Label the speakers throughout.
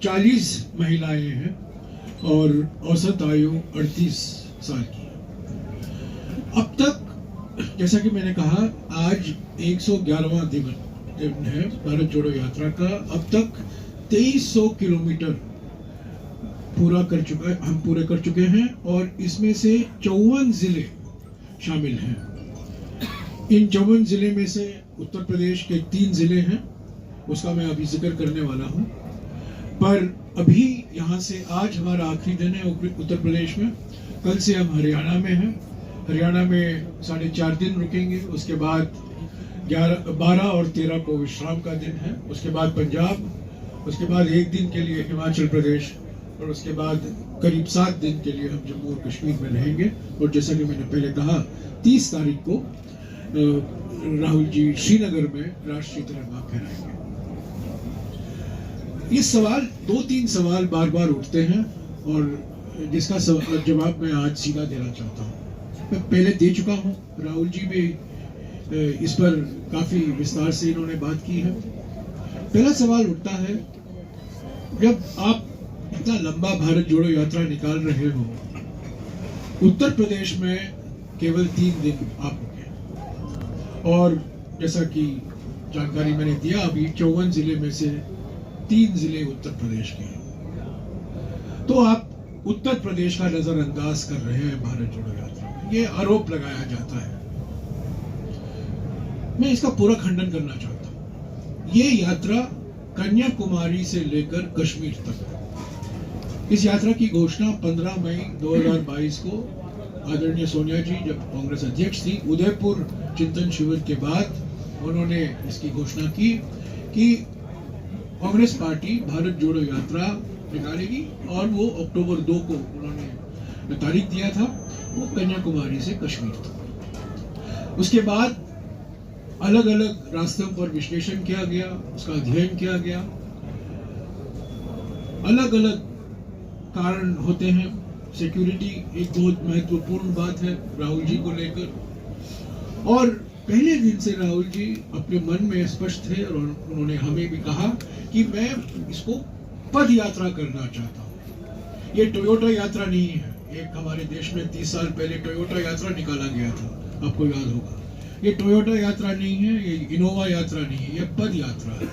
Speaker 1: 40 महिलाएं हैं और औसत आयु 38 साल की है। अब तक जैसा कि मैंने कहा, आज 111वां दिन है भारत जोड़ो यात्रा का। अब तक 2300 किलोमीटर हम पूरे कर चुके हैं और इसमें से 54 जिले शामिल हैं। इन 54 जिले में से उत्तर प्रदेश के 3 जिले हैं, उसका मैं अभी जिक्र करने वाला हूं। पर अभी यहाँ से आज हमारा आखिरी दिन है उत्तर प्रदेश में। कल से हम हरियाणा में हैं। हरियाणा में 4.5 दिन रुकेंगे। उसके बाद 12 और 13 को विश्राम का दिन है। उसके बाद पंजाब, उसके बाद 1 दिन के लिए हिमाचल प्रदेश और उसके बाद करीब 7 दिन के लिए हम जम्मू और कश्मीर में रहेंगे। और जैसा कि मैंने पहले कहा, 30 तारीख को राहुल जी श्रीनगर में राष्ट्रीय तिरंगा फहराएंगे। ये सवाल 2-3 सवाल बार बार उठते हैं और जिसका जवाब मैं आज सीधा देना चाहता हूँ। मैं पहले दे चुका हूँ, राहुल जी भी इस पर काफी विस्तार से इन्होंने बात की है। पहला सवाल उठता है, जब आप इतना लंबा भारत जोड़ो यात्रा निकाल रहे हो, उत्तर प्रदेश में केवल 3 दिन आप रुके और जैसा कि जानकारी मैंने दिया, अभी 54 जिले में से 3 जिले उत्तर प्रदेश के हैं। तो आप उत्तर प्रदेश का नजरअंदाज कर रहे हैं भारत जोड़ो यात्रा में। ये आरोप लगाया जाता है, मैं इसका पूरा खंडन करना चाहता हूं। ये यात्रा कन्याकुमारी से लेकर कश्मीर तक है। इस यात्रा की घोषणा 15 मई 2022 को आदरणीय सोनिया जी जब कांग्रेस अध्यक्ष थी, उदयपुर चिंतन शिविर के बाद उन्होंने इसकी घोषणा की कि कांग्रेस पार्टी भारत जोड़ो यात्रा निकालेगी और वो अक्टूबर 2 को उन्होंने तारीख दिया था, वो कन्याकुमारी से कश्मीर तक। उसके बाद अलग अलग रास्तों पर विश्लेषण किया गया, उसका अध्ययन किया गया। अलग अलग कारण होते हैं। सिक्योरिटी एक बहुत महत्वपूर्ण बात है राहुल जी को लेकर। और पहले दिन से राहुल जी अपने मन में स्पष्ट थे और उन्होंने हमें भी कहा कि मैं इसको पद यात्रा करना चाहता हूँ। ये टोयोटा यात्रा नहीं है। एक हमारे देश में 30 साल पहले टोयोटा यात्रा निकाला गया था, आपको याद होगा। ये टोयोटा यात्रा नहीं है, ये इनोवा यात्रा नहीं है, ये पद यात्रा है।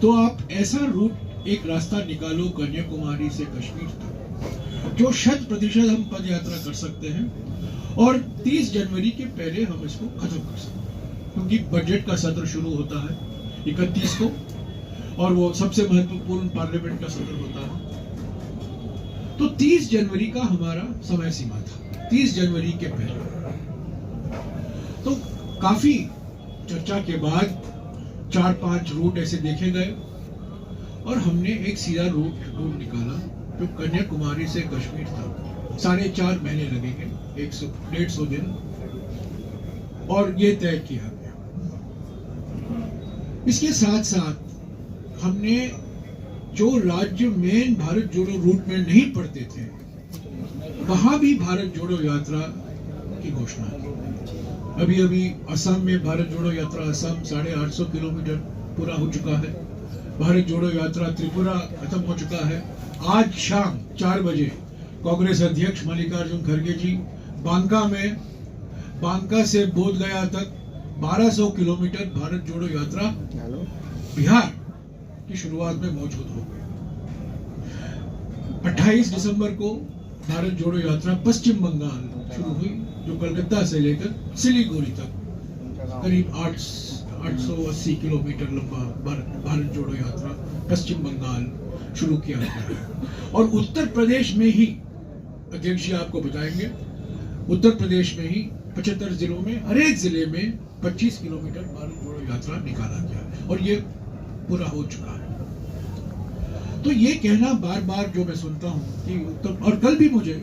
Speaker 1: तो आप ऐसा रूट, एक रास्ता निकालो कन्याकुमारी से कश्मीर तक, जो 100% हम पद यात्रा कर सकते हैं और 30 जनवरी के पहले हम इसको खत्म कर सकते हैं, क्योंकि बजट का सत्र शुरू होता है 31 को और वो सबसे महत्वपूर्ण पार्लियामेंट का सत्र होता है। तो 30 जनवरी का हमारा समय सीमा था, 30 जनवरी के पहले। तो काफी चर्चा के बाद 4-5 रूट ऐसे देखे गए और हमने एक सीधा रूट निकाला जो कन्याकुमारी से कश्मीर तक 4.5 महीने लगेंगे, 150 दिन, और ये तय किया गया। इसके साथ साथ हमने जो राज्य मेन भारत जोड़ो रूट में नहीं पड़ते थे, वहां भी भारत जोड़ो यात्रा की घोषणा की। अभी अभी असम में भारत जोड़ो यात्रा, असम 850 किलोमीटर पूरा हो चुका है। भारत जोड़ो यात्रा त्रिपुरा खत्म हो चुका है। आज शाम 4 बजे कांग्रेस अध्यक्ष मल्लिकार्जुन खड़गे जी बांका से बोधगया तक 1200 किलोमीटर भारत जोड़ो यात्रा बिहार की शुरुआत में मौजूद हो गई। 28 दिसंबर को भारत जोड़ो यात्रा पश्चिम बंगाल शुरू हुई, जो कलकत्ता से लेकर सिलीगुड़ी तक करीब 880 किलोमीटर लंबा भारत जोड़ो यात्रा पश्चिम बंगाल शुरू किया गया है। और उत्तर प्रदेश में ही, अध्यक्ष जी आपको बताएंगे, उत्तर प्रदेश में ही 75 जिलों में हर एक जिले में 25 किलोमीटर भारत जोड़ो यात्रा निकाला गया और ये पूरा हो चुका है। तो ये कहना बार बार जो मैं सुनता हूँ कि और कल भी मुझे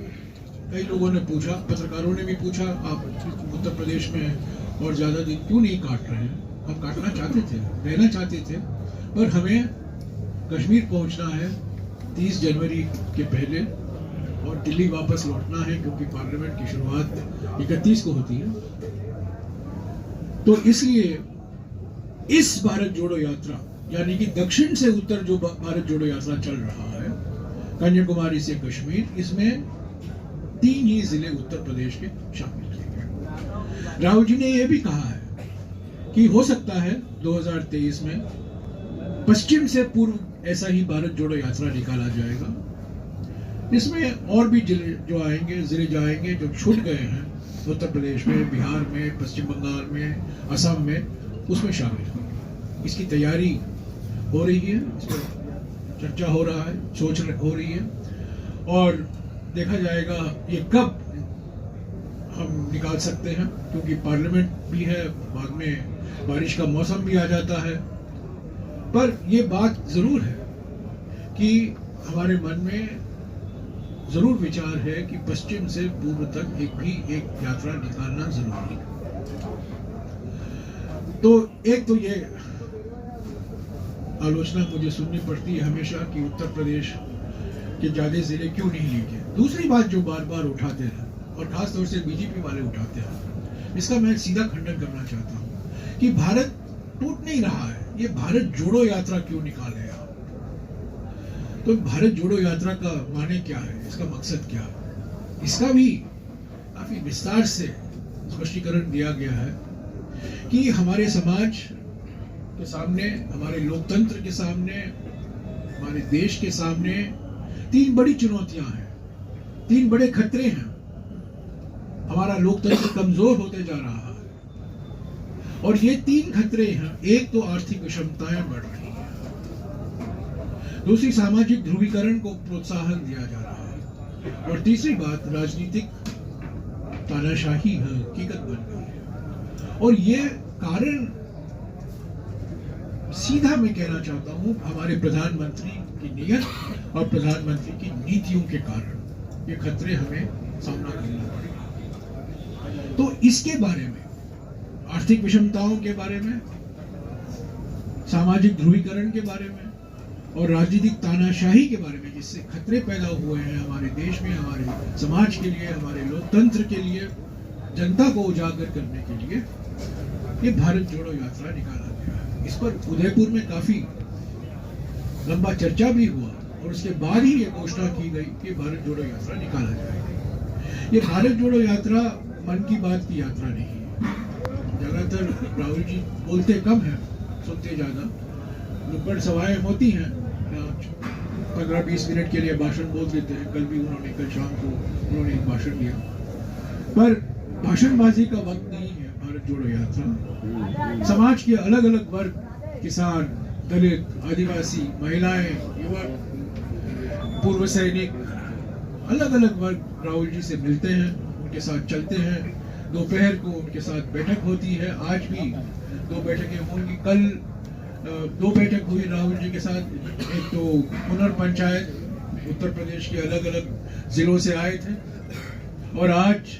Speaker 1: कई लोगों ने पूछा, पत्रकारों ने भी पूछा, आप उत्तर प्रदेश में और ज्यादा दिन क्यों नहीं काट रहे हैं? हम काटना चाहते थे, रहना चाहते थे, पर हमें कश्मीर पहुंचना है 30 जनवरी के पहले और दिल्ली वापस लौटना है, क्योंकि पार्लियामेंट की शुरुआत 31 को होती है। तो इसलिए इस भारत जोड़ो यात्रा यानी कि दक्षिण से उत्तर जो भारत जोड़ो यात्रा चल रहा है, कन्याकुमारी से कश्मीर, इसमें 3 ही जिले उत्तर प्रदेश के शामिल किए गए। राहुल जी ने यह भी कहा है कि हो सकता है 2023 में पश्चिम से पूर्व ऐसा ही भारत जोड़ो यात्रा निकाला जाएगा। इसमें और भी जिले जाएंगे जो छूट गए हैं उत्तर प्रदेश में, बिहार में, पश्चिम बंगाल में, असम में, उसमें शामिल होंगे। इसकी तैयारी हो रही है, इस पर चर्चा हो रहा है, सोच हो रही है, और देखा जाएगा ये कब हम निकाल सकते हैं, क्योंकि पार्लियामेंट भी है, बाद में बारिश का मौसम भी आ जाता है। पर ये बात जरूर है कि हमारे मन में जरूर विचार है कि पश्चिम से पूर्व तक एक यात्रा निकालना जरूरी है। तो एक तो ये आलोचना मुझे सुननी पड़ती है हमेशा कि उत्तर प्रदेश के ज्यादा जिले क्यों नहीं लिए गए। दूसरी बात जो बार बार उठाते हैं, और खास तौर से बीजेपी वाले उठाते हैं, इसका मैं सीधा खंडन करना चाहता हूं कि भारत टूट नहीं रहा है, ये भारत जोड़ो यात्रा क्यों निकाले आप? तो भारत जोड़ो यात्रा का माने क्या है, इसका मकसद क्या है, इसका भी काफी विस्तार से स्पष्टीकरण दिया गया है कि हमारे समाज के सामने, हमारे लोकतंत्र के सामने, हमारे देश के सामने 3 बड़ी चुनौतियां हैं, 3 बड़े खतरे हैं। हमारा लोकतंत्र कमजोर होते जा रहा है, और ये 3 खतरे हैं। एक तो आर्थिक विषमताएं बढ़ रही हैं, दूसरी सामाजिक ध्रुवीकरण को प्रोत्साहन दिया जा रहा है, और तीसरी बात राजनीतिक तानाशाही हकीकत बन गई है। और ये कारण सीधा मैं कहना चाहता हूं हमारे प्रधानमंत्री की नीयत और प्रधानमंत्री की नीतियों के कारण ये खतरे हमें सामना करना पड़ेगा। तो इसके बारे में, आर्थिक विषमताओं के बारे में, सामाजिक ध्रुवीकरण के बारे में और राजनीतिक तानाशाही के बारे में, जिससे खतरे पैदा हुए हैं हमारे देश में, हमारे समाज के लिए, हमारे लोकतंत्र के लिए, जनता को उजागर करने के लिए ये भारत जोड़ो यात्रा निकाला गया है। इस पर उदयपुर में काफी लंबा चर्चा भी हुआ, और उसके बाद ही ये घोषणा की गई कि भारत जोड़ो यात्रा निकाला जाएगा। ये भारत जोड़ो यात्रा मन की बात की यात्रा नहीं है। ज्यादातर राहुल जी बोलते कम हैं, सुनते ज्यादा, नुक्कड़ सभाएं होती हैं, 15-20 मिनट के लिए भाषण बोल देते हैं। कल भी उन्होंने, कल शाम को उन्होंने एक भाषण दिया, पर भाषणबाजी का वक्त नहीं है भारत जोड़ो यात्रा। समाज के अलग अलग वर्ग, किसान, दलित, आदिवासी, महिलाएं, युवक, पूर्व सैनिक, अलग अलग वर्ग राहुल जी से मिलते हैं, उनके साथ चलते हैं। दोपहर को उनके साथ बैठक होती है, आज भी 2 बैठकें होंगी। कल 2 बैठक हुई राहुल जी के साथ। एक तो पुनर्पंचायत, उत्तर प्रदेश के अलग अलग जिलों से आए थे, और आज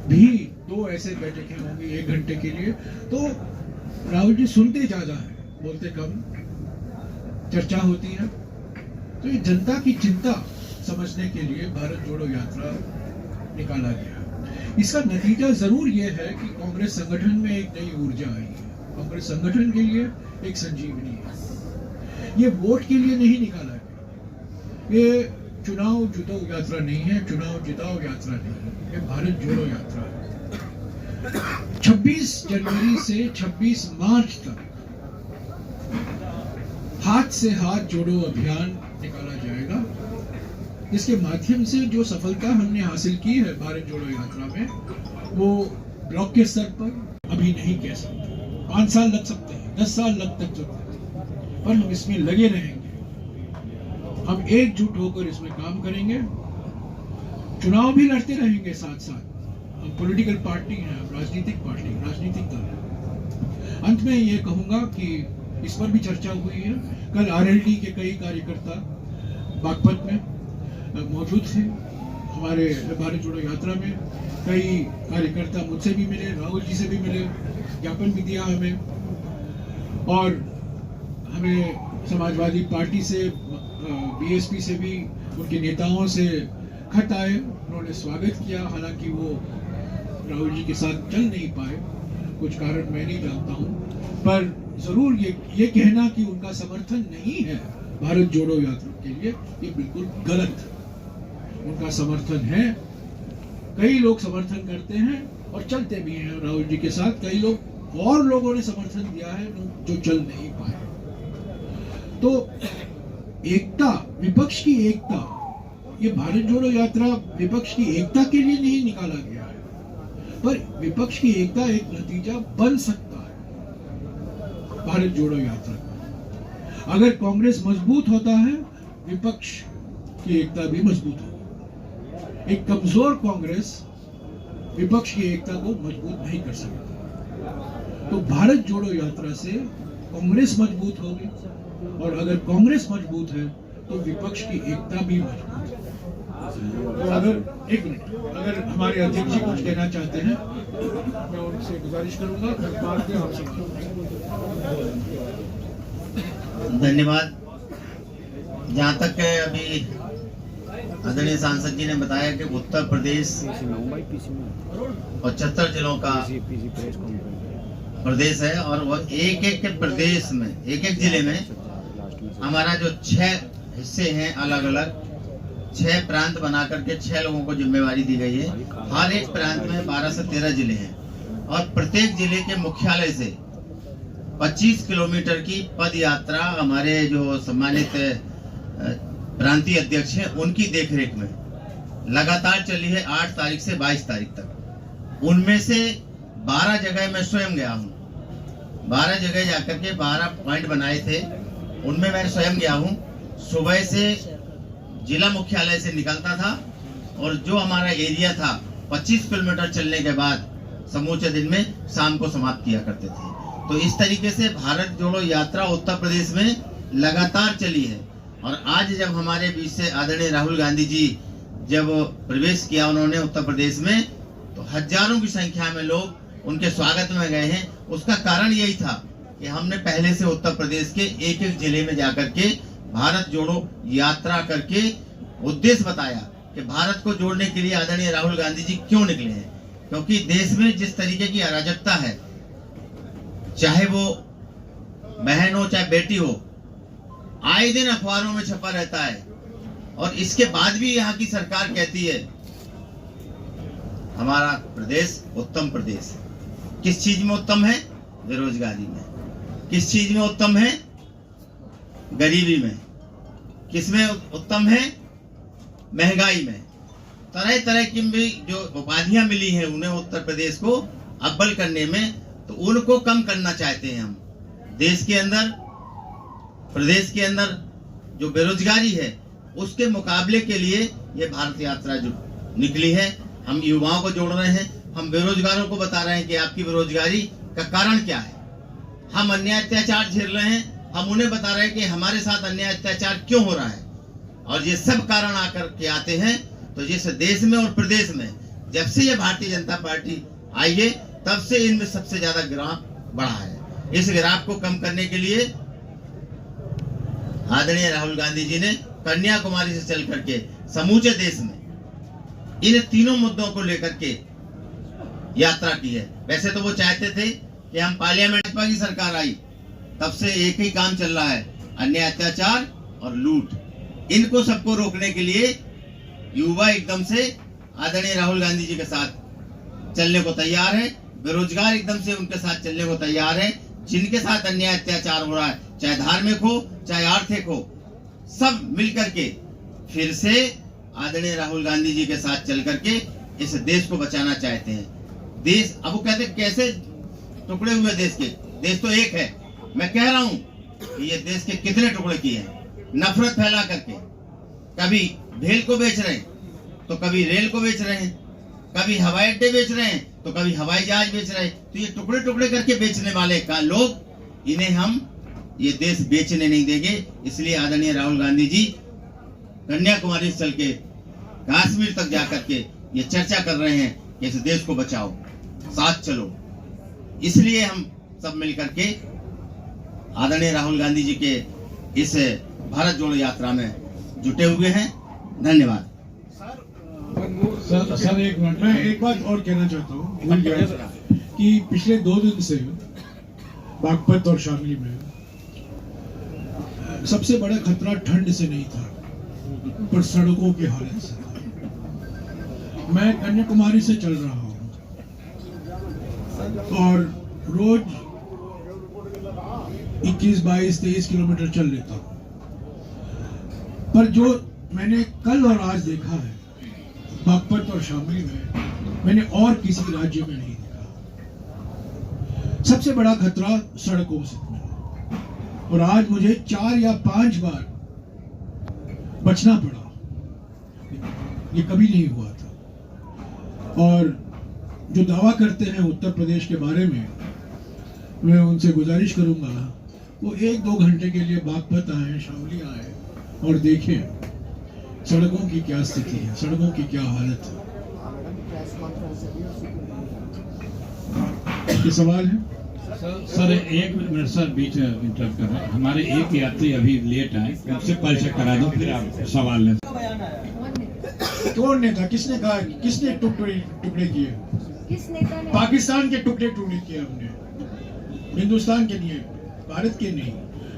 Speaker 1: भी 2 ऐसे बैठकें होंगी 1 घंटे के लिए। तो राहुल जी सुनते ज्यादा है, बोलते कम, चर्चा होती है। तो ये जनता की चिंता समझने के लिए भारत जोड़ो यात्रा निकाला गया। इसका नतीजा जरूर यह है कि कांग्रेस संगठन में एक नई ऊर्जा आई है। कांग्रेस संगठन के लिए एक संजीवनी है। ये वोट के लिए नहीं निकाला गया, ये चुनाव जिताओ यात्रा नहीं है, चुनाव जिताओ यात्रा नहीं है, ये भारत जोड़ो यात्रा है। 26 जनवरी से 26 मार्च तक हाथ से हाथ जोड़ो अभियान निकाला जाएगा। इसके माध्यम से जो सफलता हमने हासिल की है भारत जोड़ो यात्रा में, वो ब्लॉक के स्तर पर अभी नहीं कह सकते। 5 साल लग सकते हैं, 10 साल लग सकते हैं, पर हम इसमें लगे रहेंगे। हम एकजुट होकर इसमें काम करेंगे, चुनाव भी लड़ते रहेंगे साथ साथ। हम पॉलिटिकल पार्टी हैं, राजनीतिक पार्टी, राजनीतिक दल है। अंत में ये कहूंगा कि इस पर भी चर्चा हुई है। कल आरएलडी के कई कार्यकर्ता बागपत में मौजूद थे हमारे भारत जोड़ो यात्रा में। कई कार्यकर्ता मुझसे भी मिले, राहुल जी से भी मिले, ज्ञापन भी दिया हमें, और हमें समाजवादी पार्टी से, बीएसपी से भी, उनके नेताओं से खत आए, उन्होंने स्वागत किया। हालांकि वो राहुल जी के साथ चल नहीं पाए, कुछ कारण मैं नहीं जानता हूं, पर जरूर ये कहना कि उनका समर्थन नहीं है भारत जोड़ो यात्रा के लिए, ये बिल्कुल गलत है। उनका समर्थन है, कई लोग समर्थन करते हैं और चलते भी हैं राहुल जी के साथ। कई लोग और लोगों ने समर्थन दिया है जो चल नहीं पाए। तो एकता, विपक्ष की एकता, ये भारत जोड़ो यात्रा विपक्ष की एकता के लिए नहीं निकाला गया है, पर विपक्ष की एकता एक नतीजा बन सकता है भारत जोड़ो यात्रा का। अगर कांग्रेस मजबूत होता है, विपक्ष की एकता भी मजबूत होगी। एक कमजोर कांग्रेस विपक्ष की एकता को मजबूत नहीं कर सकता। तो भारत जोड़ो यात्रा से कांग्रेस मजबूत होगी, और अगर कांग्रेस मजबूत है तो विपक्ष की एकता भी मजबूत है। तो अगर एक मिनट, अगर हमारे अध्यक्ष जी कुछ कहना चाहते हैं, मैं उनसे गुजारिश करूंगा। बाद में आपसे
Speaker 2: धन्यवाद। जहाँ तक है, अभी आदरणीय सांसद जी ने बताया कि उत्तर प्रदेश 75 जिलों का प्रदेश है, और वह एक एक प्रदेश में, एक एक जिले में हमारा जो 6 हिस्से हैं, अलग अलग 6 प्रांत बना करके 6 लोगों को जिम्मेवारी दी गई है। हर एक प्रांत में 12 से 13 जिले हैं, और प्रत्येक जिले के मुख्यालय से 25 किलोमीटर की पद यात्रा हमारे जो सम्मानित प्रांतीय अध्यक्ष हैं उनकी देखरेख में लगातार चली है 8 तारीख से 22 तारीख तक। उनमें से 12 जगह मैं स्वयं गया हूँ। 12 जगह जाकर के 12 पॉइंट बनाए थे, उनमें मैं स्वयं गया हूँ। सुबह से जिला मुख्यालय से निकलता था, और जो हमारा एरिया था 25 किलोमीटर चलने के बाद समूचे दिन में शाम को समाप्त किया करते थे। तो इस तरीके से भारत जोड़ो यात्रा उत्तर प्रदेश में लगातार चली है। और आज जब हमारे बीच से आदरणीय राहुल गांधी जी जब प्रवेश किया उन्होंने उत्तर प्रदेश में, तो हजारों की संख्या में लोग उनके स्वागत में गए हैं। उसका कारण यही था कि हमने पहले से उत्तर प्रदेश के एक एक जिले में जाकर के भारत जोड़ो यात्रा करके उद्देश्य बताया कि भारत को जोड़ने के लिए आदरणीय राहुल गांधी जी क्यों निकले हैं। क्योंकि देश में जिस तरीके की अराजकता है, चाहे वो बहन हो चाहे बेटी हो, आए दिन अखबारों में छपा रहता है। और इसके बाद भी यहाँ की सरकार कहती है हमारा प्रदेश उत्तम प्रदेश। किस चीज में उत्तम है? बेरोजगारी में। किस चीज में उत्तम है? गरीबी में। किस में उत्तम है? महंगाई में। तरह तरह की भी जो उपाधियां मिली हैं उन्हें उत्तर प्रदेश को अव्वल करने में, तो उनको कम करना चाहते हैं हम। देश के अंदर, प्रदेश के अंदर जो बेरोजगारी है उसके मुकाबले के लिए ये भारत यात्रा जो निकली है। हम युवाओं को जोड़ रहे हैं, हम बेरोजगारों को बता रहे हैं कि आपकी बेरोजगारी का कारण क्या है। हम अन्याय अत्याचार झेल रहे हैं, हम उन्हें बता रहे हैं कि हमारे साथ अन्याय अत्याचार क्यों हो रहा है। और ये सब कारण आकर के आते हैं। तो जिस देश में और प्रदेश में जब से ये भारतीय जनता पार्टी आई है तब से इनमें सबसे ज्यादा ग्राफ बढ़ा है। इस ग्राफ को कम करने के लिए आदरणीय राहुल गांधी जी ने कन्याकुमारी से चल करके समूचे देश में इन तीनों मुद्दों को लेकर के यात्रा की है। वैसे तो वो चाहते थे कि हम पार्लियामेंट की सरकार आई तब से एक ही काम चल रहा है, अन्याय अत्याचार और लूट। इनको सबको रोकने के लिए युवा एकदम से आदरणीय राहुल गांधी जी के साथ चलने को तैयार है। बेरोजगार एकदम से उनके साथ चलने को तैयार है। जिनके साथ अन्याय अत्याचार हो रहा है, चाहे धार्मिक हो चाहे आर्थिक हो, सब मिलकर के फिर से आदरणीय राहुल गांधी जी के साथ चल करके इस देश को बचाना चाहते हैं। देश, अब वो कहते कैसे टुकड़े हुए देश के, देश तो एक है। मैं कह रहा हूं कि ये देश के कितने टुकड़े किए हैं नफरत फैला करके। कभी भेल को बेच रहे हैं तो कभी रेल को बेच रहे हैं, कभी हवाई अड्डे बेच रहे हैं तो कभी हवाई जहाज बेच रहे हैं। तो ये टुकड़े टुकड़े करके बेचने वाले का लोग, इन्हें हम ये देश बेचने नहीं देंगे। इसलिए आदरणीय राहुल गांधी जी कन्याकुमारी से चल के कश्मीर तक जाकर के ये चर्चा कर रहे हैं कि इस देश को बचाओ, साथ चलो। इसलिए हम सब मिलकर के आदरणीय राहुल गांधी जी के इस भारत जोड़ो यात्रा में जुटे हुए हैं। धन्यवाद।
Speaker 1: सर एक मिनट, मैं एक बात और कहना चाहता हूँ, भूल गया कि पिछले 2 दिन से बागपत और शामली में सबसे बड़ा खतरा ठंड से नहीं था, पर सड़कों की हालत से था। मैं कन्याकुमारी से चल रहा हूँ और रोज 21, 22, 23 किलोमीटर चल लेता हूँ, पर जो मैंने कल और आज देखा है बागपत और शामली में, मैंने और किसी राज्य में नहीं देखा। सबसे बड़ा खतरा सड़कों से था और आज मुझे 4 या 5 बार बचना पड़ा। ये कभी नहीं हुआ था। और जो दावा करते हैं उत्तर प्रदेश के बारे में, मैं उनसे गुजारिश करूंगा वो 1-2 घंटे के लिए बागपत आए, शामली आए और देखें सड़कों की क्या स्थिति है, सड़कों की क्या हालत है। ये सवाल है
Speaker 3: सर। एक मिनट सर, बीच इंटरप्ट कर रहे हैं। हमारे एक यात्री अभी लेट आए, उनसे परिचय करा दो, फिर आप सवाल लें।
Speaker 1: कौन नेता? किसने कहा? किसने टुकड़े किए?
Speaker 4: किस नेता ने?
Speaker 1: पाकिस्तान के टुकड़े किए हमने, हिंदुस्तान के लिए, भारत के नहीं।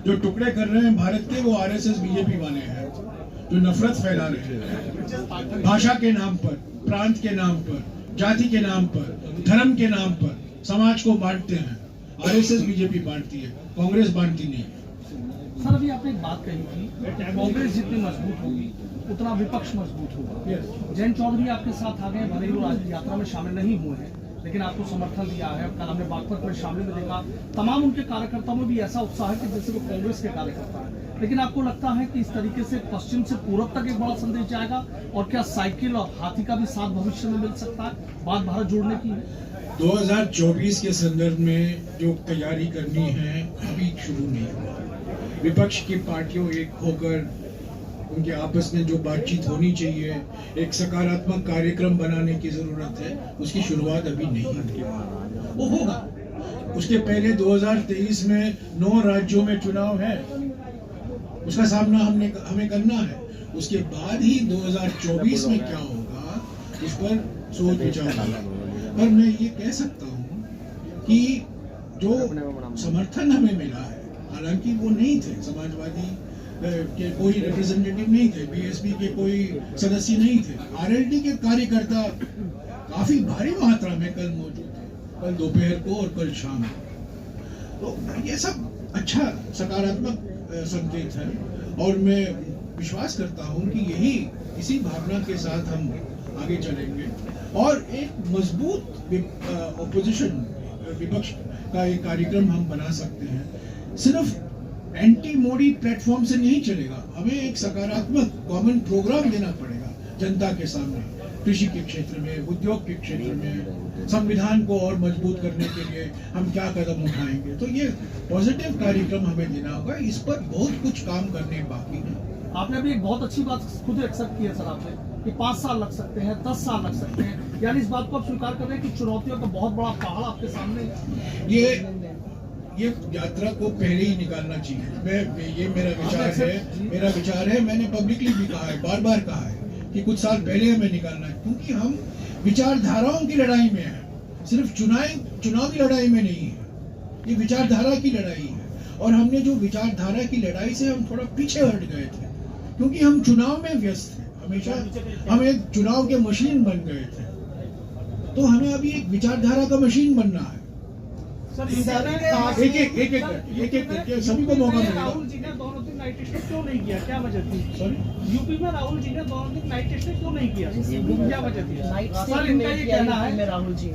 Speaker 1: जो टुकड़े कर रहे हैं भारत के, वो आरएसएस बीजेपी वाले हैं, जो नफरत फैला रहे हैं भाषा के नाम पर, प्रांत के नाम पर, जाति के नाम पर, धर्म के नाम पर समाज को बांटते हैं। आरएसएस बीजेपी बांटती है, कांग्रेस बांटती नहीं है।
Speaker 5: सर, अभी आपने एक बात कही थी, कांग्रेस जितनी मजबूत होगी उतना विपक्ष मजबूत होगा। जयंत चौधरी आपके साथ आ गए, भले ही वो यात्रा में शामिल नहीं हुए हैं, लेकिन आपको समर्थन दिया है। कल हमने बागपत में शामिल में देखा, तमाम उनके कार्यकर्ताओं में भी ऐसा उत्साह है कि जैसे वो कांग्रेस के कार्यकर्ता है। लेकिन आपको लगता है कि इस तरीके से पश्चिम से पूरब तक एक बड़ा संदेश जाएगा? और क्या साइकिल और हाथी का भी साथ भविष्य में मिल सकता है? बात भारत जोड़ने की है।
Speaker 1: 2024 के संदर्भ में जो तैयारी करनी है अभी शुरू नहीं हुआ। विपक्ष की पार्टियों एक होकर उनके आपस में जो बातचीत होनी चाहिए, एक सकारात्मक कार्यक्रम बनाने की जरूरत है, उसकी शुरुआत अभी नहीं हुई। वो होगा। उसके पहले 2023 में 9 राज्यों में चुनाव है, उसका सामना हमें करना है। उसके बाद ही 2024 में क्या होगा इस पर सोच विचार होगा। पर मैं ये कह सकता हूँ कि जो समर्थन हमें मिला है, हालांकि वो नहीं थे समाजवादी के कोई रिप्रेजेंटेटिव नहीं थे, बीएसपी के कोई सदस्य नहीं थे, आरएलडी के कार्यकर्ता काफी भारी मात्रा में कल मौजूद थे, कल दोपहर को और कल शाम को। तो ये सब अच्छा सकारात्मक संकेत है और मैं विश्वास करता हूं कि इसी भावना के साथ हम आगे चलेंगे और एक मजबूत ऑपोजिशन, विपक्ष का एक कार्यक्रम हम बना सकते हैं। सिर्फ एंटी मोदी प्लेटफॉर्म से नहीं चलेगा, हमें एक सकारात्मक कॉमन प्रोग्राम देना पड़ेगा जनता के सामने, कृषि के क्षेत्र में, उद्योग के क्षेत्र में, संविधान को और मजबूत करने के लिए हम क्या कदम उठाएंगे। तो ये पॉजिटिव कार्यक्रम हमें देना होगा। इस पर बहुत कुछ काम करने बाकी है।
Speaker 5: आपने अभी एक बहुत अच्छी बात खुद एक्सेप्ट की है सर आपने, कि 5 साल लग सकते हैं, 10 साल लग सकते हैं, यानी इस बात को आप स्वीकार कर रहे हैं कि चुनौतियों का बहुत बड़ा पहाड़ आपके सामने है।
Speaker 1: ये यात्रा को पहले ही निकालना चाहिए। ये मेरा विचार है। मैंने पब्लिकली भी कहा है, बार बार कहा है कि कुछ साल पहले हमें निकालना है, क्योंकि हम विचारधाराओं की लड़ाई में हैं, सिर्फ चुनावी लड़ाई में नहीं है। ये विचारधारा की लड़ाई है और हमने जो विचारधारा की लड़ाई से हम थोड़ा पीछे हट गए थे, क्योंकि हम चुनाव में व्यस्त थे। हमेशा हम एक चुनाव के मशीन बन गए थे। तो हमें अभी एक विचारधारा का मशीन बनना है। एक सभी को मौका मिलेगा।
Speaker 5: राहुल जी ने दोनों दिन नाइट टेस्ट क्यों नहीं किया, क्या वजह थी? सॉरी, यूपी में राहुल जी ने दोनों दिन नाइट टेस्ट क्यों नहीं किया, क्या वजह थी? सर, इनका ये कहना है
Speaker 4: राहुल जी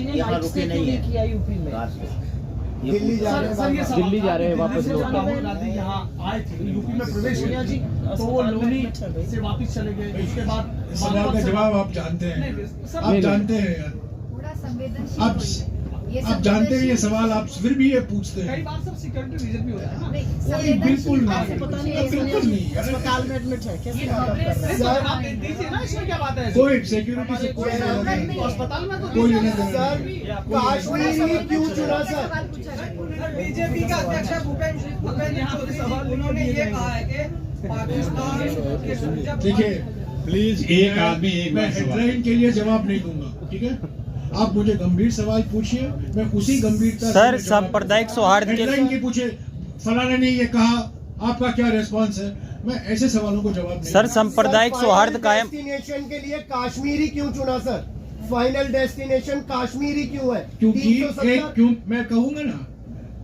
Speaker 4: ने नाइट स्टे क्यों नहीं किया यूपी में?
Speaker 5: दिल्ली जा रहे हैं वापस लोग। राहुल गांधी यहाँ आए थे, यूपी में प्रवेश किया जी, तो वो लोनी से वापस चले गए। उसके बाद
Speaker 1: सवाल का जवाब आप जानते हैं, आप जानते हैं यार,
Speaker 4: थोड़ा संवेदनशील
Speaker 1: आप जानते हैं ये सवाल, आप फिर भी ये पूछते हैं।
Speaker 5: कई बार सब सिक्योरिटी रीजन भी होता है ना।
Speaker 1: बिल्कुल नहीं,
Speaker 4: बिल्कुल नहीं। अस्पताल में एडमिट है, कैसे
Speaker 5: आप दीजिए ना, इसमें क्या बात है?
Speaker 1: कोई सिक्योरिटी से कोई
Speaker 5: अस्पताल में तो
Speaker 1: कोई लेना देना
Speaker 4: कश्मीर क्यों चुना सर?
Speaker 6: बीजेपी का अध्यक्ष भूपेंद्र चौधरी, उन्होंने ये कहा है कि पाकिस्तान
Speaker 1: देखिए,
Speaker 3: प्लीज एक आदमी एक
Speaker 1: मैं
Speaker 3: बार सवाल।
Speaker 1: हेडलाइन के लिए जवाब नहीं दूंगा, ठीक है? आप मुझे गंभीर सवाल पूछिए, मैं उसी गंभीरता
Speaker 7: सर,
Speaker 1: से जवाब
Speaker 7: सांप्रदायिक सौहार्द के
Speaker 1: हेडलाइन की पूछे, फलाने ने ये कहा, आपका क्या रिस्पांस है, मैं ऐसे सवालों को जवाब नहीं
Speaker 7: सर, सांप्रदायिक सौहार्द कायम।
Speaker 8: डेस्टिनेशन के लिए कश्मीरी क्यों चुना सर? फाइनल डेस्टिनेशन कश्मीरी क्यों है?
Speaker 1: क्यों मैं कहूंगा ना,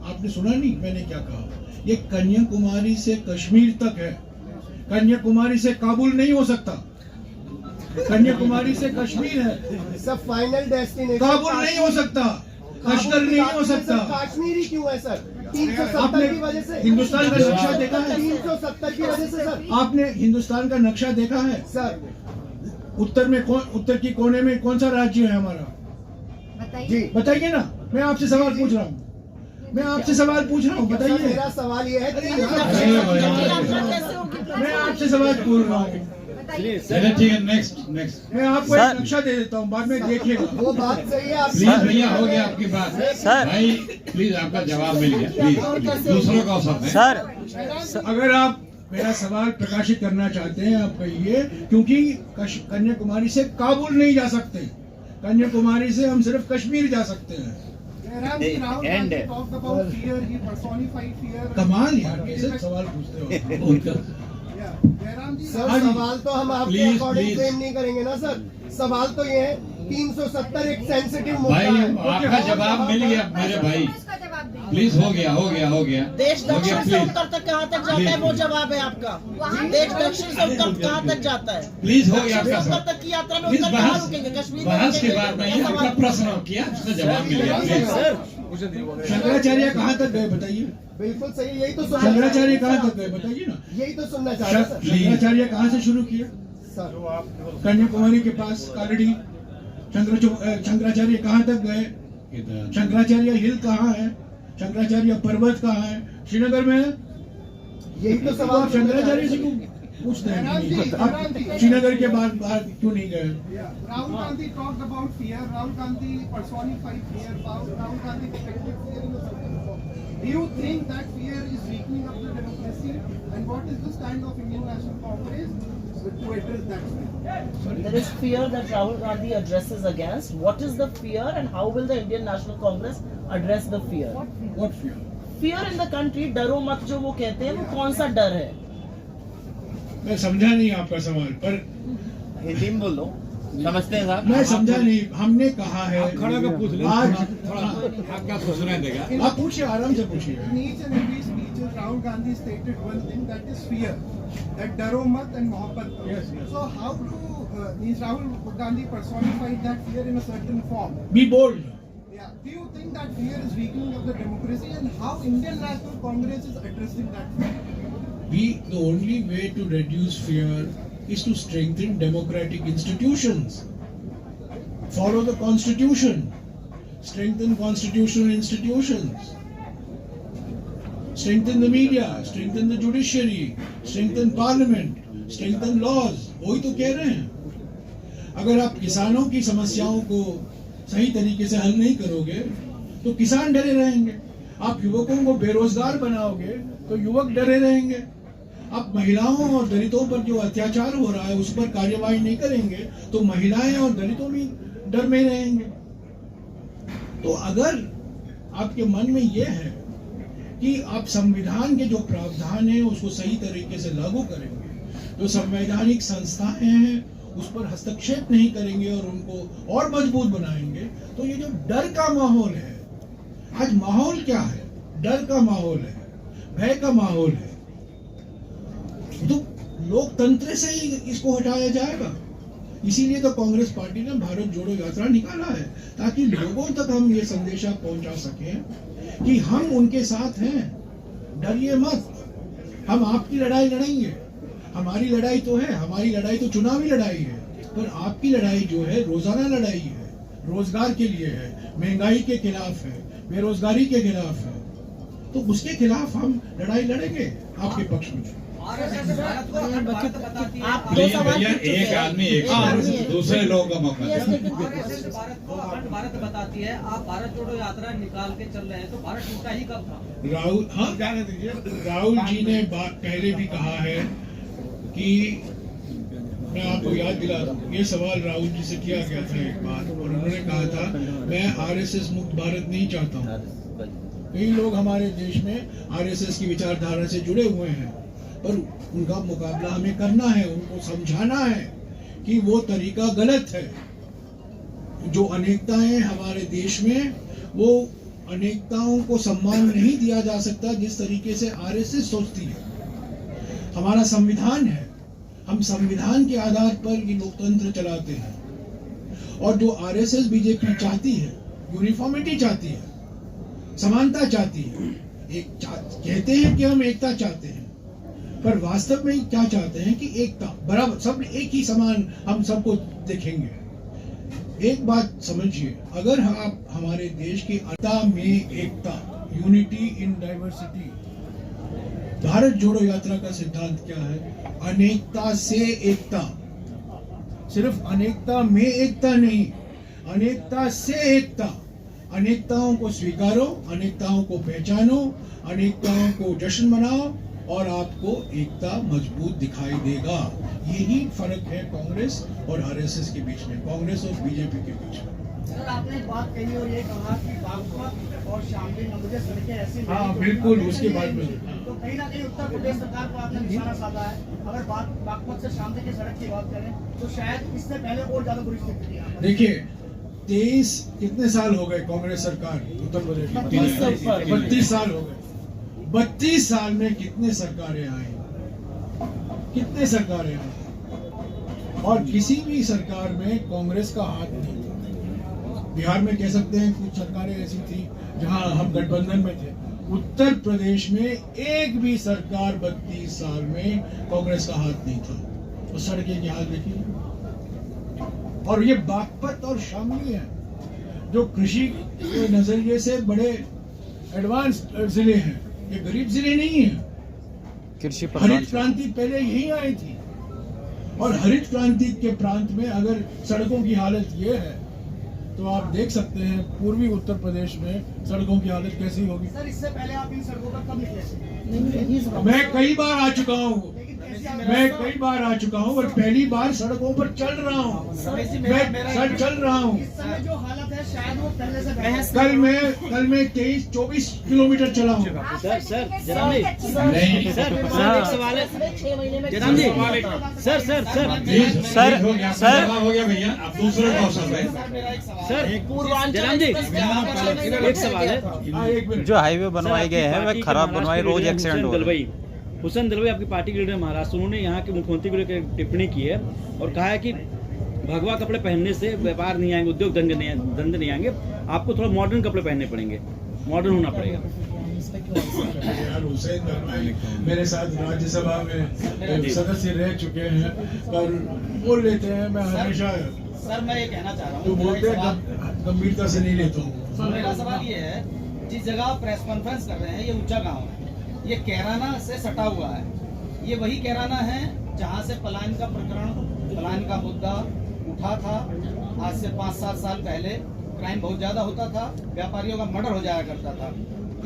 Speaker 1: आपने सुना नहीं मैंने क्या कहा, ये कन्याकुमारी से कश्मीर तक है, कन्याकुमारी से काबुल नहीं हो सकता, कन्याकुमारी से कश्मीर है,
Speaker 8: सब फाइनल डेस्टिनेशन
Speaker 1: काबुल नहीं हो सकता, कश्मीर नहीं हो सकता।
Speaker 8: कश्मीरी क्यों है सर? 370 की वजह से।
Speaker 1: हिंदुस्तान का नक्शा देखा है?
Speaker 8: 370 की वजह से सर।
Speaker 1: आपने हिंदुस्तान का नक्शा देखा है
Speaker 8: सर
Speaker 1: उत्तर की कोने में कौन सा राज्य है हमारा?
Speaker 8: जी
Speaker 1: बताइए ना, मैं आपसे सवाल पूछ रहा हूँ, मैं आपसे सवाल पूछ रहा हूँ,
Speaker 8: सर,
Speaker 1: बताइए।
Speaker 8: मेरा सवाल ये है कि
Speaker 1: मैं आपसे सवाल पूछ रहा हूँ,
Speaker 3: चलिए ठीक है, नेक्स्ट
Speaker 1: मैं आपको एक नक्शा दे देता हूँ, बाद में देखिएगा।
Speaker 8: वो बात सही है
Speaker 3: प्लीज
Speaker 8: आप
Speaker 3: भैया, हो गया आपकी बात
Speaker 7: सर।
Speaker 3: भाई, प्लीज आपका जवाब मिल गया, प्लीज दूसरों का अवसर दें।
Speaker 7: सर,
Speaker 1: अगर आप मेरा सवाल प्रकाशित करना चाहते हैं, आप कहिए, क्योंकि कन्याकुमारी से काबुल नहीं जा सकते, कन्याकुमारी से हम सिर्फ कश्मीर जा सकते हैं। कमाल यार, कैसे सवाल पूछते हो?
Speaker 8: सर, सवाल तो हम आपके
Speaker 3: Please,
Speaker 8: अकॉर्डिंग
Speaker 3: please.
Speaker 8: फ्रेम नहीं करेंगे ना सर। सवाल तो ये है 370 एक सेंसिटिव मुद्दा
Speaker 3: भाई
Speaker 8: है।
Speaker 3: आपका जवाब मिल गया मेरे भाई, प्लीज हो गया
Speaker 4: देश
Speaker 3: हो गया
Speaker 4: दक्षिण से उत्तर तक कहाँ तक जाता है, वो जवाब है आपका। देश दक्षिण से उत्तर कहाँ तक जाता है?
Speaker 3: प्लीज हो गया
Speaker 4: दक्षिण
Speaker 3: आपका
Speaker 4: से उत्तर
Speaker 3: सवाल।
Speaker 4: तक की यात्रा में
Speaker 3: प्लीज
Speaker 4: उत्तर कहाँ रुकेंगे? कश्मीर में
Speaker 3: बहस के
Speaker 4: रुकेंगे?
Speaker 3: बाद नहीं,
Speaker 4: ये
Speaker 3: आपका
Speaker 4: सवाल
Speaker 3: प्रश्न किया, उसका जवाब मिल गया, प्लीज।
Speaker 1: शंकराचार्य कहाँ तक गए बताइए?
Speaker 8: बिल्कुल सही, यही तो सुनना
Speaker 1: शंकराचार्य
Speaker 8: चाहते
Speaker 1: कहाँ
Speaker 8: हैं
Speaker 1: तक गए बताइए ना?
Speaker 8: सर। यही तो सुनना चाहते हैं सर।
Speaker 1: शंकराचार्य कहाँ से शुरू किया?
Speaker 8: सर
Speaker 1: कन्याकुमारी के पास कालड़ी। शंकराचार्य कहाँ तक गए? शंकराचार्य हिल कहाँ है? शंकराचार्य पर्वत कहाँ है? श्रीनगर में है?
Speaker 8: यही तो
Speaker 1: तो
Speaker 8: सवाल
Speaker 1: आप शंकराचार्य से क्यों पूछते हैं? आप श्रीनगर के बाद बाहर क्यों नहीं गए?
Speaker 9: Rahul Gandhi talked about fear. Rahul Gandhi personified fear. Rahul Gandhi depicted fear in a certain form. Do you think that fear is weakening up the democracy? And what is the stand of Indian National Congress to address that fear?
Speaker 4: There is fear that Rahul Gandhi addresses against. What is the fear and how will the Indian National Congress address the fear?
Speaker 1: What fear?
Speaker 4: Fear in the country, डरो मत जो वो कहते हैं, वो कौन सा डर है?
Speaker 1: मैं समझा नहीं आपका सवाल, पर
Speaker 2: हिंदी में बोल दो, समझते हैं साहब।
Speaker 1: मैं समझा नहीं। हमने कहा है आज
Speaker 3: आपका सुनाई देगा।
Speaker 1: आप पूछिए, आराम से पूछिए।
Speaker 9: In each and every speeches, Rahul Gandhi stated one thing, that is fear. That daro mat and mohabbat.
Speaker 1: Yes, yes.
Speaker 9: So how to means Rahul Gandhi personified that fear in a certain form.
Speaker 1: Be bold.
Speaker 9: Yeah. Do you think that fear is weakening of the democracy, and how Indian National Congress is addressing that fear?
Speaker 1: The only way to reduce fear is to strengthen democratic institutions. Follow the constitution. Strengthen constitutional institutions. Strengthen the media. Strengthen the judiciary. Strengthen parliament. Strengthen laws. वही तो कह रहे हैं। अगर आप किसानों की समस्याओं को सही तरीके से हल नहीं करोगे तो किसान डरे रहेंगे। आप युवकों को बेरोजगार बनाओगे तो युवक डरे रहेंगे। आप महिलाओं और दलितों पर जो अत्याचार हो रहा है उस पर कार्यवाही नहीं करेंगे तो महिलाएं और दलितों भी डर में रहेंगे। तो अगर आपके मन में यह है कि आप संविधान के जो प्रावधान है उसको सही तरीके से लागू करेंगे, जो संवैधानिक संस्थाएं हैं उस पर हस्तक्षेप नहीं करेंगे और उनको और मजबूत बनाएंगे, तो ये जो डर का माहौल है, आज माहौल क्या है? डर का माहौल है, भय का माहौल है, तो लोकतंत्र से ही इसको हटाया जाएगा। इसीलिए तो कांग्रेस पार्टी ने भारत जोड़ो यात्रा निकाला है, ताकि लोगों तक हम ये संदेशा पहुंचा सकें कि हम उनके साथ हैं, डरिए मत, हम आपकी लड़ाई लड़ेंगे। हमारी लड़ाई तो है, हमारी लड़ाई तो चुनावी लड़ाई है, पर आपकी लड़ाई जो है रोजाना लड़ाई है, रोजगार के लिए है, महंगाई के खिलाफ है, बेरोजगारी के खिलाफ है, तो उसके खिलाफ हम लड़ाई लड़ेंगे आपके पक्ष में।
Speaker 4: आप दो
Speaker 3: प्लीज
Speaker 4: सवाल
Speaker 3: भैया,
Speaker 4: पूछ चुके
Speaker 3: एक
Speaker 4: हैं।
Speaker 3: आदमी एक सवाल, दूसरे लोगों का मौका
Speaker 4: Yes,
Speaker 3: दें।
Speaker 4: लेकिन
Speaker 10: भारत बताती है, आप भारत जोड़ो यात्रा निकाल के चल रहे हैं, तो भारत टूटा ही कब था?
Speaker 1: राहुल, हाँ जाने दीजिए। राहुल जी ने बात पहले भी कहा है कि मैं आपको याद दिला दूं, ये सवाल राहुल जी से किया गया था एक बार, और उन्होंने कहा था मैं आरएसएस मुक्त भारत नहीं चाहता हूँ। कई लोग हमारे देश में आरएसएस की विचारधारा से जुड़े हुए हैं, पर उनका मुकाबला हमें करना है, उनको समझाना है कि वो तरीका गलत है। जो अनेकताएं हमारे देश में, वो अनेकताओं को सम्मान नहीं दिया जा सकता जिस तरीके से आरएसएस सोचती है। हमारा संविधान है, हम संविधान के आधार पर ये लोकतंत्र चलाते हैं, और जो आरएसएस बीजेपी चाहती है, यूनिफॉर्मिटी चाहती है, समानता चाहती है, कहते हैं कि हम एकता चाहते हैं, पर वास्तव में क्या चाहते हैं कि एकता, बराबर, सब एक ही समान हम सबको देखेंगे। एक बात समझिए, अगर आप हमारे देश की एकता में एकता, यूनिटी इन डाइवर्सिटी, भारत जोड़ो यात्रा का सिद्धांत क्या है? अनेकता से एकता, सिर्फ अनेकता में एकता नहीं, अनेकता से एकता। अनेकताओं को स्वीकारो, अनेकताओं को पहचानो, अनेकताओं को जश्न मनाओ, और आपको एकता मजबूत दिखाई देगा। यही फर्क है कांग्रेस और आरएसएस के बीच में, कांग्रेस और बीजेपी के बीच में।
Speaker 8: सर, आपने एक बात कही और ये कहा कि बागपत और शामली नंबर सड़कें ऐसी,
Speaker 1: हाँ बिल्कुल, उसके बाद में
Speaker 8: तो कहीं ना कहीं उत्तर प्रदेश सरकार को आपने निशाना साधा है। अगर बागपत से शामली की सड़क की बात करें तो शायद इससे पहले और ज्यादा बुरी स्थिति थी।
Speaker 1: देखिए, 23 कितने साल हो गए कांग्रेस सरकार उत्तर प्रदेश में? 32 साल हो गए। 32 साल में कितने सरकारें आई, कितने सरकारें आई, और किसी भी सरकार में कांग्रेस का हाथ नहीं था। बिहार में कह सकते हैं कुछ सरकारें ऐसी थी जहां हम गठबंधन में थे। उत्तर प्रदेश में एक भी सरकार 32 साल में कांग्रेस का हाथ नहीं था। तो सड़कें की हाल देखिए, और ये बागपत और शामली है जो कृषि के नजरिए से बड़े एडवांस जिले हैं, ये गरीब जिले नहीं है।
Speaker 7: कृषि
Speaker 1: हरित क्रांति पहले यही आई थी, और हरित क्रांति के प्रांत में अगर सड़कों की हालत ये है, तो आप देख सकते हैं पूर्वी उत्तर प्रदेश में सड़कों की हालत कैसी होगी।
Speaker 8: सर, इससे पहले आप इन सड़कों पर कब निकले?
Speaker 1: मैं कई बार आ चुका हूँ, और पहली बार सड़कों पर चल रहा हूँ, मैं चल रहा हूँ।
Speaker 8: इस समय जो हालत है शायद वो पहले से बेहतर।
Speaker 1: कल मैं 23-24 किलोमीटर चला हूँ।
Speaker 7: सर जनाब जी,
Speaker 3: नहीं
Speaker 7: सर एक सवाल है
Speaker 4: 6 महीने में
Speaker 7: जनाब जी, सर
Speaker 3: हो गया भैया, अब दूसरे का अवसर है।
Speaker 7: सर जनाब जी, एक सवाल है, जो हाईवे बनवाए गए हैं वह खराब बनवाए, रोज एक्सीडेंट हो रहे हैं। हुसैन दलवाई आपकी पार्टी के लीडर महाराष्ट्र, उन्होंने यहाँ के मुख्यमंत्री को लेकर टिप्पणी की है और कहा है कि भगवा कपड़े पहनने से व्यापार नहीं आएंगे, उद्योग धंधे नहीं आएंगे, आपको थोड़ा मॉडर्न कपड़े पहनने पड़ेंगे, मॉडर्न होना पड़ेगा।
Speaker 1: यार, हुसैन दलवाई मेरे साथ राज्यसभा में सदस्य रह चुके हैं, पर बोल लेते हैं, मैं हमेशा
Speaker 10: सर मैं ये कहना चाह रहा हूँ,
Speaker 1: जो बोलते हैं गंभीरता से नहीं लेता हूँ।
Speaker 10: सर मेरा सवाल ये है, जिस जगह आप प्रेस कॉन्फ्रेंस कर रहे हैं, ये ऊंचा गांव है, ये कैराना से सटा हुआ है, ये वही कैराना है जहां से पलायन का प्रकरण, पलायन का मुद्दा उठा था। आज से 5-7 साल पहले क्राइम बहुत ज्यादा होता था, व्यापारियों का मर्डर हो जाया करता था।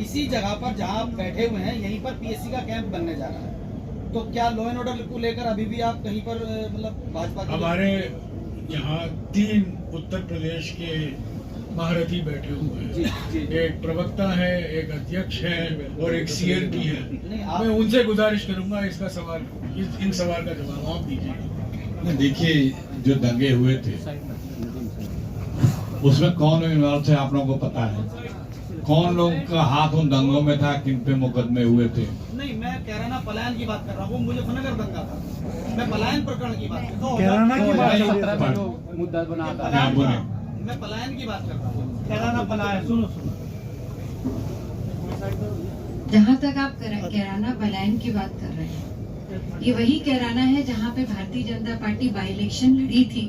Speaker 10: इसी जगह पर जहां आप बैठे हुए हैं, यहीं पर पीएससी का कैंप बनने जा रहा है। तो क्या लॉ एंड ऑर्डर को लेकर अभी भी आप कहीं पर मतलब भाजपा के
Speaker 1: हमारे यहाँ 3 उत्तर प्रदेश के महारथी बैठे हुए हैं, एक प्रवक्ता है, एक अध्यक्ष है और एक सीएलटी है। मैं उनसे गुजारिश करूंगा इसका सवाल, इन सवाल का जवाब आप दीजिए।
Speaker 3: देखिए, जो दंगे हुए थे उसमें कौन इन्वॉल्व थे आप लोगों को पता है? कौन लोगों का हाथ उन दंगों में था, किन पे मुकदमे हुए थे?
Speaker 10: नहीं, मैं कैराना पलायन की बात कर रहा हूँ, मुजफ्फरनगर दंगा था, मैं पलायन प्रकरण की बात कर रहा हूँ।
Speaker 7: कैराना की बात मुद्दा बना
Speaker 3: क्या बोले?
Speaker 10: मैं पलायन की बात कर रहा हूँ।
Speaker 5: कैराना पलायन, सुनो
Speaker 11: जहाँ तक आप कैराना पलायन की बात कर रहे हैं, ये वही कैराना है जहाँ पे Bharatiya Janata party by election लड़ी थी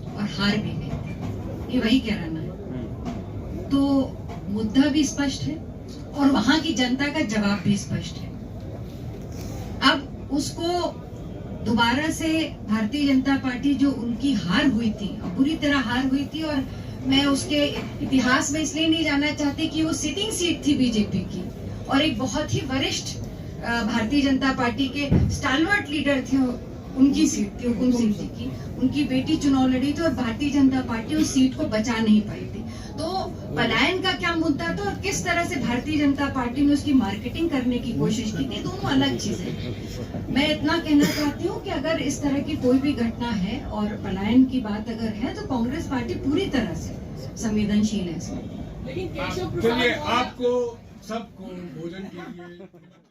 Speaker 11: और हार भी गई। ये वही कैराना है। तो मुद्दा भी स्पष्ट है और वहां की जनता का जवाब भी स्पष्ट है। अब उसको दोबारा से भारतीय जनता पार्टी, जो उनकी हार हुई थी, बुरी तरह हार हुई थी, और मैं उसके इतिहास में इसलिए नहीं जाना चाहती कि वो सिटिंग सीट थी बीजेपी की, और एक बहुत ही वरिष्ठ भारतीय जनता पार्टी के स्टालवर्ट लीडर थे उनकी सीट थी, हुकुम सिंह जी की, उनकी बेटी चुनाव लड़ी थी और भारतीय जनता पार्टी उस सीट को बचा नहीं पाई थी। तो पलायन का क्या मुद्दा था और किस तरह से भारतीय जनता पार्टी ने उसकी मार्केटिंग करने की कोशिश की थी, दोनों अलग चीजें। मैं इतना कहना चाहती हूँ कि अगर इस तरह की कोई भी घटना है और पलायन की बात अगर है तो कांग्रेस पार्टी पूरी तरह से संवेदनशील है इसमें।
Speaker 1: चलिए, आपको सबको भोजन के लिए